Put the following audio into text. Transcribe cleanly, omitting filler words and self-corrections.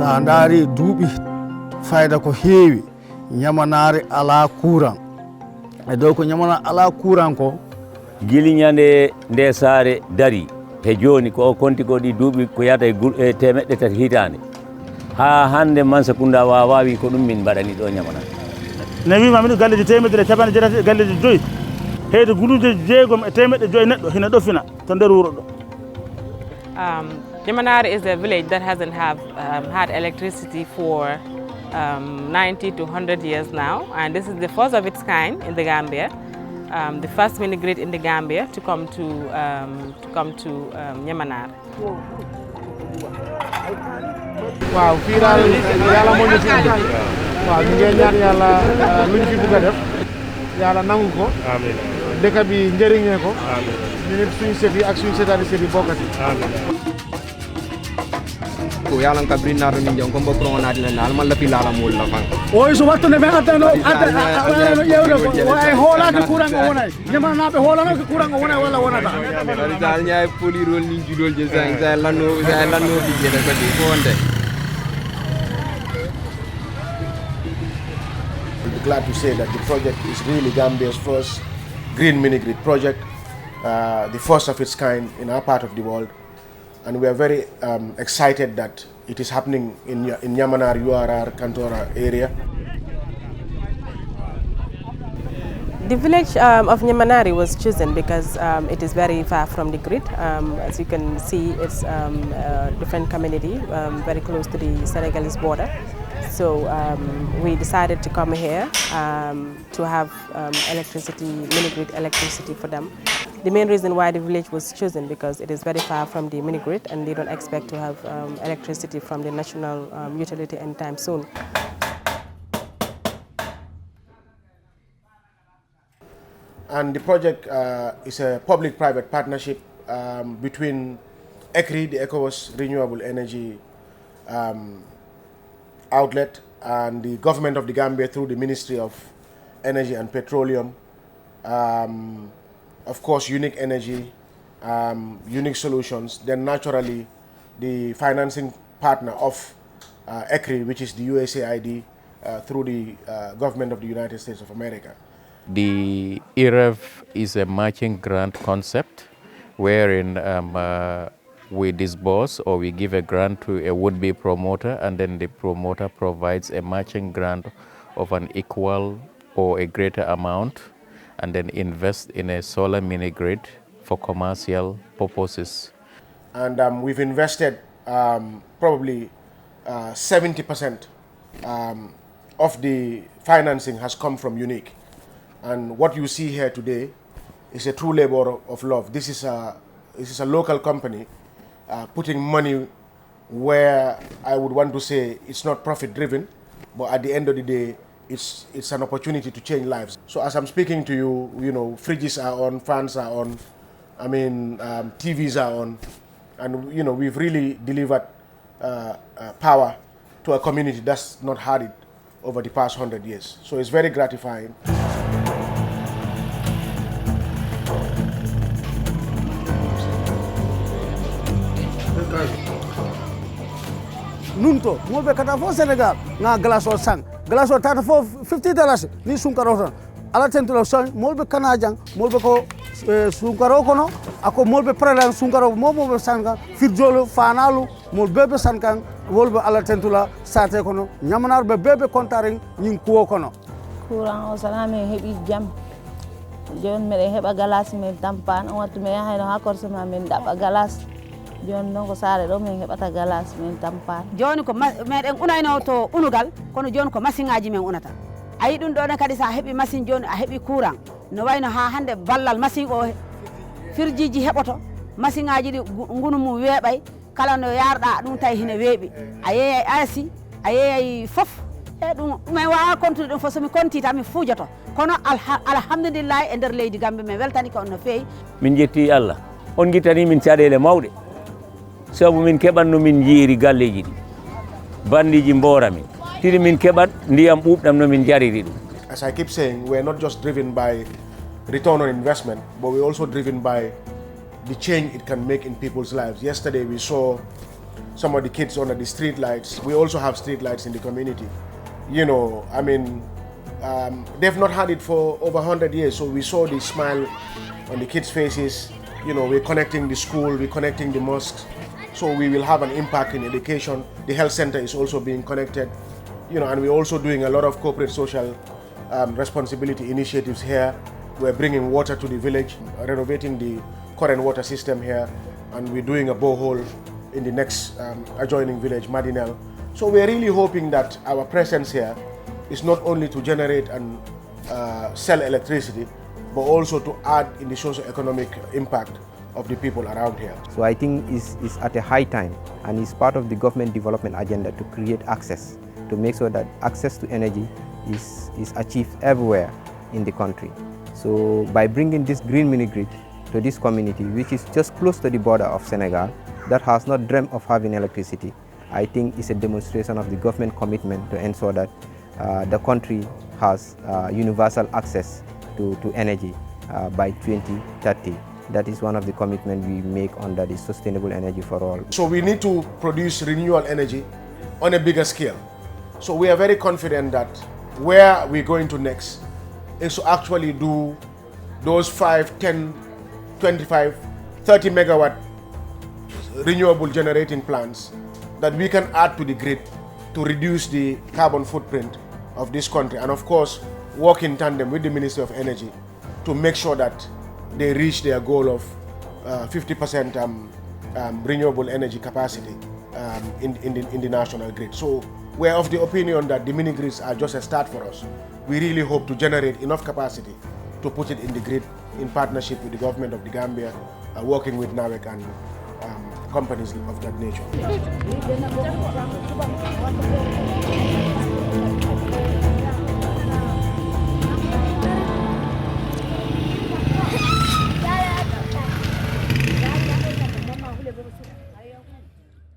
sa ndaari duuɓi fayda ko heewi Nyamanari ala courant e dow ko Nyamanari ala courant ko gili ñande nde saare dari he joni ko konti ko ɗi duuɓi ko yata e temeɗɗe tati hitande ha hande Mansakunda wawi ko ɗum min mbaɗani ɗo Nyamanari ne wima min galleji temedere capanɗe jeetati galleji joyyi heyde gulude jeegom e temeɗɗe joyyi neɗɗo hina ɗofina to nder wuuro ɗo. Nyamanari is a village that hasn't had electricity for 90 to 100 years now, and this is the first of its kind in the Gambia, the first mini grid in the Gambia to come to Nyamanari. Wow, fii daal yàlla moo ñu fi indi waaw ñu ngi ñaan yàlla lu ñu fi bëgg a def yàlla nangu ko amiin dëkk bi njëriñee ko amiin ñu nit suñu sët yi ak suñu sëtaati sët yi bokkati amiin ko yàlla nga brinna to min jom ko mbokk ron naati len dal man la fi laala mul la fan o so wattu ne be atano yewde ko ay hoolaka courant o wonay Nyamanari hoolana ko courant o wonay wala wonata dal ñaay polirol ni julol je sa lanno fi jede ko di ko wonde. Glad to say that the project is really Gambia's first green mini-grid project, the first of its kind in our part of the world. And we are very excited that it is happening in Nyamanari, URR, Kantora area. The village of Nyamanari was chosen because it is very far from the grid. As you can see, it's a different community, very close to the Senegalese border. So we decided to come here to have electricity, mini-grid electricity for them. The main reason why the village was chosen because it is very far from the mini-grid and they don't expect to have electricity from the national utility anytime soon. And the project is a public-private partnership between Ecreee, the Ecowas Renewable Energy outlet, and the government of the Gambia through the Ministry of Energy and Petroleum. Of course, Unique Energy, Unique Solutions, then naturally the financing partner of Ecreee, which is the USAID through the government of the United States of America. The EREV is a matching grant concept wherein we disburse or we give a grant to a would-be promoter, and then the promoter provides a matching grant of an equal or a greater amount, and then invest in a solar mini-grid for commercial purposes. And we've invested probably 70% of the financing has come from Unique. And what you see here today is a true labor of love. This is a local company putting money where I would want to say it's not profit-driven, but at the end of the day, it's an opportunity to change lives. So as I'm speaking to you, fridges are on, fans are on, TVs are on, and we've really delivered power to a community that's not had it over the past 100 years. So it's very gratifying. nunto molbe kata fo Senegal nga glaso sang glaso tata fo $50 ni sunkaro ton ala tentulo son molbe kanajang molbe ko sunkaro kono ako molbe prelan sunkaro momo sanga firjolo fanalu molbe be sankan molbe ala tentula sate kono Nyamanari be bebe kontaring nyin kuwo kono courant o salame hebi jam jon mede heba galas men tampan on wattu me hayno hakor sama men daba galas jon non ko sare do men hebata galas men tampan joni ko meden unayno to unugal kono joni ko masiŋaji men unata ayi dum do kadi sa hebi machine joni a hebi courant no wayno ha hande ballal machine o firjiji heboto masiŋaji di ngunu mu weebay kala no yarda dum tay hina weebi ayeey asi ayeey fof e dum men wa kontu dum fo so mi konti tan mi fujoto kono alhamdulillah e der leydi Gambia men weltani ko no feeyi min jetti Allah on gittani min caɗele mawɗe sabu min keɓanno min jiiri galleji ɗi bandiji mbora min tiri min keɓat ndiyam ɓuɓɗam no min jariri ɗum. As I keep saying, we're not just driven by return on investment, but we're also driven by the change it can make in people's lives. Yesterday we saw some of the kids under the street lights. We also have street lights in the community. You know, I mean, they've not had it for over 100 years, so we saw the smile on the kids' faces. You know, we're connecting the school, we're connecting the mosques, so we will have an impact in education. The health center is also being connected, you know, and we're also doing a lot of corporate social responsibility initiatives here. We're bringing water to the village, renovating the current water system here, and we're doing a borehole in the next adjoining village, Madinel. So we're really hoping that our presence here is not only to generate and sell electricity, but also to add in the socio-economic impact of the people around here. So I think it's at a high time, and it's part of the government development agenda to create access, to make sure that access to energy is achieved everywhere in the country. So by bringing this green mini-grid to this community, which is just close to the border of Senegal, that has not dreamt of having electricity, I think it's a demonstration of the government commitment to ensure that the country has universal access to energy by 2030. That is one of the commitments we make under the sustainable energy for all. So we need to produce renewable energy on a bigger scale. So we are very confident that where we're going to next is to actually do those 5, 10, 25, 30 megawatt renewable generating plants that we can add to the grid to reduce the carbon footprint of this country, and of course work in tandem with the Ministry of Energy to make sure that they reach their goal of 50% renewable energy capacity in the national grid. So we're of the opinion that the mini grids are just a start for us. We really hope to generate enough capacity to put it in the grid in partnership with the government of the Gambia, working with NAWEC and companies of that nature.